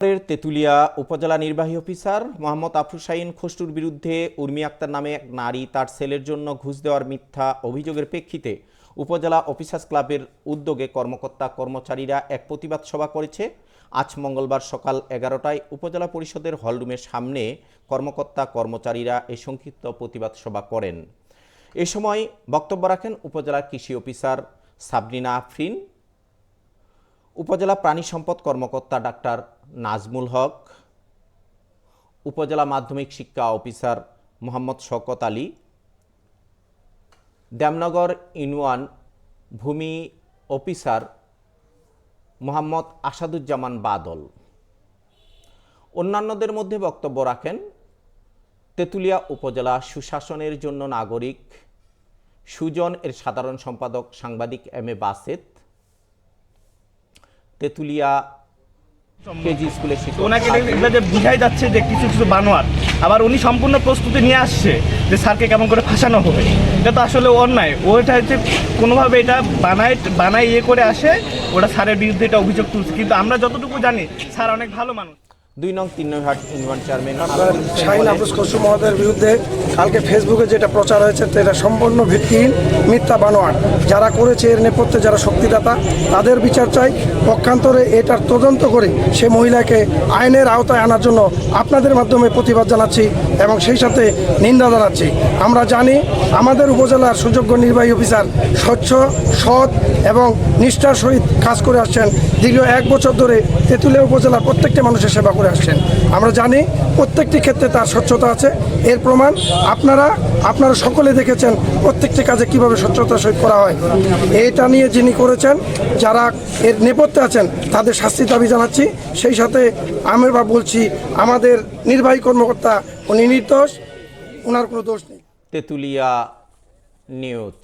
তেতুলিয়া উপজেলা নির্বাহী অফিসার মোহাম্মদ আফরুজ শাহীন খসরুর বিরুদ্ধে উর্মি আক্তার নামে এক নারী তার ছেলের জন্য ঘুষ দেওয়ার মিথ্যা অভিযোগের প্রেক্ষিতে উপজেলা অফিসার্স ক্লাবের উদ্যোগে কর্মকর্তা কর্মচারীরা এক প্রতিবাদ সভা করেছে। আজ মঙ্গলবার সকাল 11টায় উপজেলা পরিষদের হলরুমের সামনে কর্মকর্তা কর্মচারীরা এই সংক্ষিপ্ত প্রতিবাদ সভা করেন। এ সময় বক্তব্য রাখেন উপজেলা কৃষি অফিসার সাবরিনা আফরিন, উপজেলা প্রাণী সম্পদ কর্মকর্তা ডাক্তার নাজমুল হক, উপজেলা মাধ্যমিক শিক্ষা অফিসার মোহাম্মদ শওকত আলী, দেমনগর ইউনিয়ন ভূমি অফিসার মোহাম্মদ আসাদুজ্জামান বাদল। অন্যান্যদের মধ্যে বক্তব্য রাখেন তেতুলিয়া উপজেলা সুশাসনের জন্য নাগরিক সুজন এর সাধারণ সম্পাদক সাংবাদিক এম.এ. বাসেত, তেতুলিয়া কেজি স্কুলের শিক্ষক। ওনাকে যে বুঝাই যাচ্ছে যে কিছু কিছু বানোয়ার, আবার উনি সম্পূর্ণ প্রস্তুতি নিয়ে আসছে যে স্যারকে কেমন করে ফাঁসানো হবে। এটা তো আসলে অন্যায়। ওটা হচ্ছে কোনোভাবে এটা বানায় ইয়ে করে আসে, ওটা স্যারের বিরুদ্ধে এটা অভিযোগ তুলছে। কিন্তু আমরা যতটুকু জানি স্যার অনেক ভালো মানুষ। 2 নং 3 নং হাট ইউনিয়ন চেয়ারম্যান শাহীন আফরোজ খসরু মহোদয়ের বিরুদ্ধে কালকে ফেসবুকে যেটা প্রচার হয়েছে এটা সম্পূর্ণ ভিত্তিহীন, মিথ্যা বানোয়াট। যারা করেছে এর নেপথ্যে যারা শক্তিদাতা তাদের বিচার চাই। পক্ষান্তরে এটার তদন্ত করে সে মহিলাকে আইনের আওতায় আনার জন্য আপনাদের মাধ্যমে প্রতিবাদ জানাচ্ছি এবং সেই সাথে নিন্দা জানাচ্ছি। আমরা জানি আমাদের উপজেলার সুযোগ্য নির্বাহী অফিসার স্বচ্ছ, সৎ এবং নিষ্ঠার সহিত কাজ করে আসছেন। দীর্ঘ 1 বছর ধরে তেতুলিয়া উপজেলার প্রত্যেকটি মানুষের সেবা করে আসছেন। আমরা জানি প্রত্যেকটি ক্ষেত্রে তার স্বচ্ছতা আছে। এর প্রমাণ আপনারা সকলে দেখেছেন প্রত্যেকটি কাজে কিভাবে স্বচ্ছতার সহিত করা হয়। এটা নিয়ে যিনি করেছেন, যারা এর নেপথ্যে আছেন তাদের শাস্তি দাবি জানাচ্ছি। সেই সাথে আমরা বলছি আমাদের নির্বাহী কর্মকর্তা উনি নির্দোষ, ওনার কোনো দোষ নেই। তেতুলিয়া নিউজ।